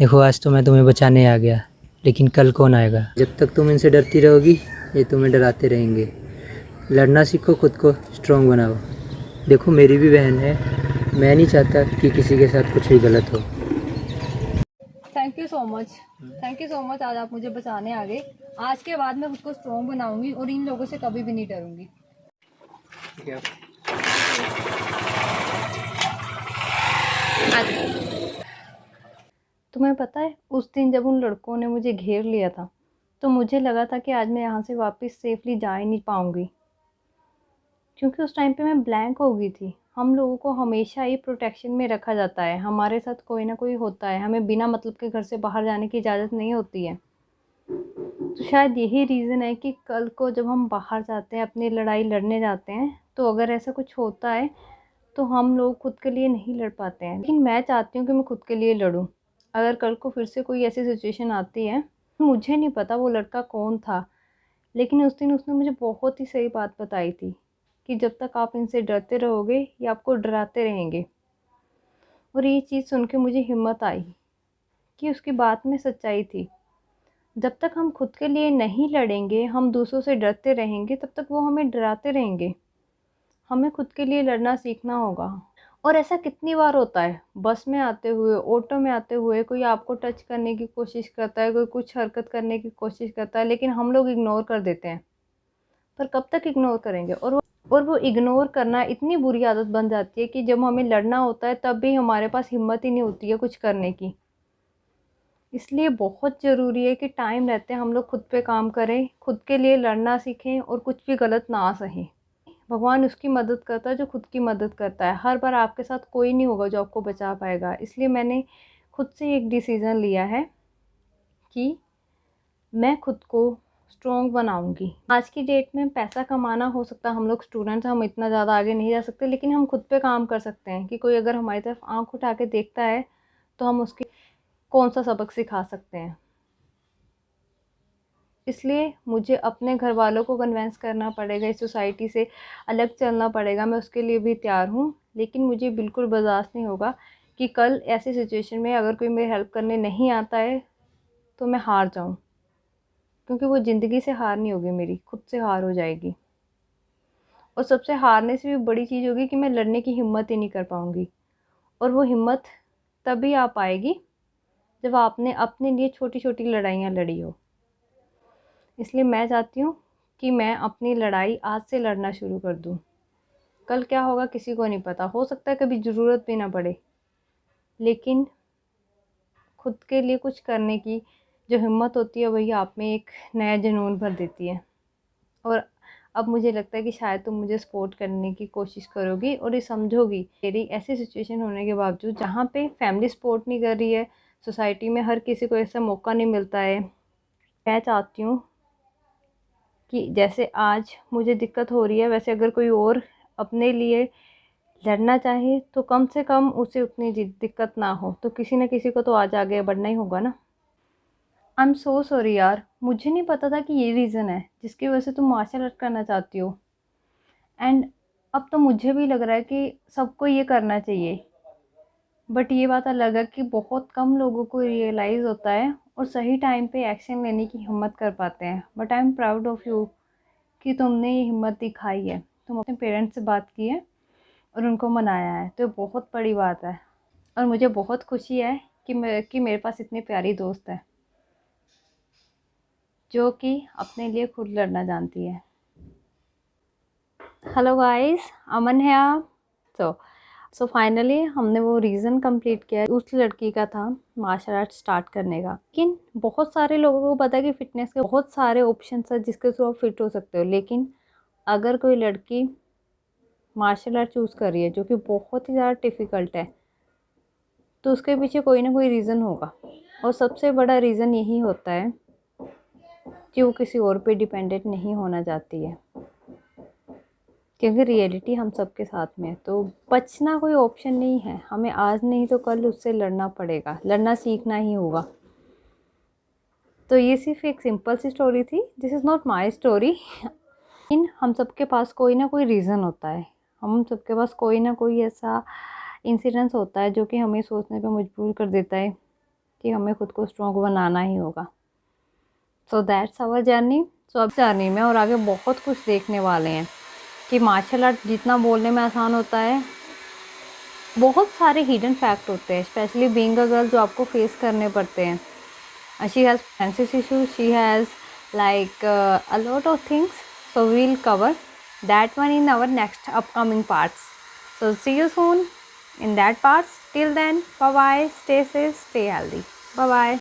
देखो आज तो मैं तुम्हें बचाने आ गया, लेकिन कल कौन आएगा? जब तक तुम इनसे डरती रहोगी ये तुम्हें डराते रहेंगे। लड़ना सीखो, खुद को स्ट्रॉन्ग बनाओ। देखो मेरी भी बहन है, मैं नहीं चाहता कि किसी के साथ कुछ भी गलत हो। Thank you so much. Thank you so much, आज आप मुझे बचाने आ गए। आज के बाद मैं खुद को स्ट्रॉन्ग बनाऊंगी और इन लोगों से कभी भी नहीं डरूंगी। तुम्हें पता है, उस दिन जब उन लड़कों ने मुझे घेर लिया था तो मुझे लगा था कि आज मैं यहाँ से वापस सेफली जा ही नहीं पाऊंगी, क्योंकि उस टाइम पे मैं ब्लैंक हो गई थी। हम लोगों को हमेशा ही प्रोटेक्शन में रखा जाता है, हमारे साथ कोई ना कोई होता है, हमें बिना मतलब के घर से बाहर जाने की इजाज़त नहीं होती है। तो शायद यही रीज़न है कि कल को जब हम बाहर जाते हैं, अपनी लड़ाई लड़ने जाते हैं, तो अगर ऐसा कुछ होता है तो हम लोग खुद के लिए नहीं लड़ पाते हैं। लेकिन मैं चाहती हूँ कि मैं खुद के लिए लड़ूँ। अगर कल को फिर से कोई ऐसी सिचुएशन आती है, मुझे नहीं पता वो लड़का कौन था, लेकिन उस दिन उसने मुझे बहुत ही सही बात बताई थी कि जब तक आप इनसे डरते रहोगे ये आपको डराते रहेंगे। और ये चीज़ सुन के मुझे हिम्मत आई कि उसकी बात में सच्चाई थी। जब तक हम खुद के लिए नहीं लड़ेंगे, हम दूसरों से डरते रहेंगे, तब तक वो हमें डराते रहेंगे। हमें खुद के लिए लड़ना सीखना होगा। और ऐसा कितनी बार होता है, बस में आते हुए, ऑटो में आते हुए कोई आपको टच करने की कोशिश करता है, कोई कुछ हरकत करने की कोशिश करता है, लेकिन हम लोग इग्नोर कर देते हैं। पर कब तक इग्नोर करेंगे? और वो इग्नोर करना इतनी बुरी आदत बन जाती है कि जब हमें लड़ना होता है तब भी हमारे पास हिम्मत ही नहीं होती है कुछ करने की। इसलिए बहुत ज़रूरी है कि टाइम रहते हम लोग खुद पे काम करें, खुद के लिए लड़ना सीखें और कुछ भी गलत ना सहें। भगवान उसकी मदद करता है जो खुद की मदद करता है। हर बार आपके साथ कोई नहीं होगा जो आपको बचा पाएगा। इसलिए मैंने खुद से एक डिसीज़न लिया है कि मैं खुद को स्ट्रॉन्ग बनाऊंगी। आज की डेट में पैसा कमाना, हो सकता है हम लोग स्टूडेंट्स, हम इतना ज़्यादा आगे नहीं जा सकते, लेकिन हम खुद पे काम कर सकते हैं कि कोई अगर हमारी तरफ आँख उठा के देखता है तो हम उसकी कौन सा सबक सिखा सकते हैं। इसलिए मुझे अपने घर वालों को कन्विंस करना पड़ेगा, इस सोसाइटी से अलग चलना पड़ेगा। मैं उसके लिए भी तैयार हूँ, लेकिन मुझे बिल्कुल बर्दाश्त नहीं होगा कि कल ऐसी सिचुएशन में अगर कोई मेरी हेल्प करने नहीं आता है तो मैं हार जाऊँ, क्योंकि वो ज़िंदगी से हार नहीं होगी, मेरी खुद से हार हो जाएगी। और सबसे हारने से भी बड़ी चीज़ होगी कि मैं लड़ने की हिम्मत ही नहीं कर पाऊँगी। और वो हिम्मत तभी आ पाएगी जब आपने अपने लिए छोटी छोटी लड़ाइयाँ लड़ी हो। इसलिए मैं चाहती हूँ कि मैं अपनी लड़ाई आज से लड़ना शुरू कर दूँ। कल क्या होगा किसी को नहीं पता, हो सकता है कभी ज़रूरत भी ना पड़े, लेकिन खुद के लिए कुछ करने की जो हिम्मत होती है वही आप में एक नया जुनून भर देती है। और अब मुझे लगता है कि शायद तुम मुझे सपोर्ट करने की कोशिश करोगी और ये समझोगी मेरी ऐसी सिचुएशन होने के बावजूद, जहाँ पे फैमिली सपोर्ट नहीं कर रही है, सोसाइटी में हर किसी को ऐसा मौका नहीं मिलता है। मैं चाहती हूँ कि जैसे आज मुझे दिक्कत हो रही है, वैसे अगर कोई और अपने लिए लड़ना चाहे तो कम से कम उसे उतनी दिक्कत ना हो। तो किसी न किसी को तो आज आगे बढ़ना ही होगा ना। आई एम सो सॉरी यार, मुझे नहीं पता था कि ये रीज़न है जिसकी वजह से तुम मार्शल आर्ट करना चाहती हो। एंड अब तो मुझे भी लग रहा है कि सबको ये करना चाहिए, बट ये बात अलग है कि बहुत कम लोगों को रियलाइज़ होता है और सही टाइम पे एक्शन लेने की हिम्मत कर पाते हैं। But I am proud of you कि तुमने ये हिम्मत दिखाई है, तुम अपने पेरेंट्स से बात की है और उनको मनाया है, तो बहुत बड़ी बात है। और मुझे बहुत खुशी है कि मेरे पास इतनी प्यारी दोस्त है जो कि अपने लिए खुद लड़ना जानती है। हेलो गाइस, अमन है आप। सो फाइनली हमने वो रीज़न कंप्लीट किया है। उस लड़की का था मार्शल आर्ट स्टार्ट करने का। लेकिन बहुत सारे लोगों को पता है कि फ़िटनेस के बहुत सारे ऑप्शंस हैं जिसके थ्रू आप फिट हो सकते हो, लेकिन अगर कोई लड़की मार्शल आर्ट चूज़ कर रही है जो कि बहुत ही ज़्यादा डिफ़िकल्ट है, तो उसके पीछे कोई ना कोई रीज़न होगा। और सबसे बड़ा रीज़न यही होता है कि वो किसी और पे डिपेंडेंट नहीं होना चाहती है, क्योंकि रियलिटी हम सबके साथ में है। तो बचना कोई ऑप्शन नहीं है, हमें आज नहीं तो कल उससे लड़ना पड़ेगा, लड़ना सीखना ही होगा। तो ये सिर्फ एक सिंपल सी स्टोरी थी, this is not my story. लेकिन हम सबके पास कोई ना कोई रीज़न होता है, हम सबके पास कोई ना कोई ऐसा इंसिडेंस होता है जो कि हमें सोचने पे मजबूर कर देता है कि हमें खुद को स्ट्रॉन्ग बनाना ही होगा। So that's our journey. So अब जर्नी में और आगे बहुत कुछ देखने वाले हैं कि मार्शल आर्ट जितना बोलने में आसान होता है, बहुत सारे हिडन फैक्ट होते हैं, स्पेशली बीइंग अ गर्ल, जो आपको फेस करने पड़ते हैं। She has fancies issues, she has like a lot of things, so we'll cover that one in our next upcoming parts. So see you soon in that parts. Till then, bye bye, stay safe, stay healthy, bye bye.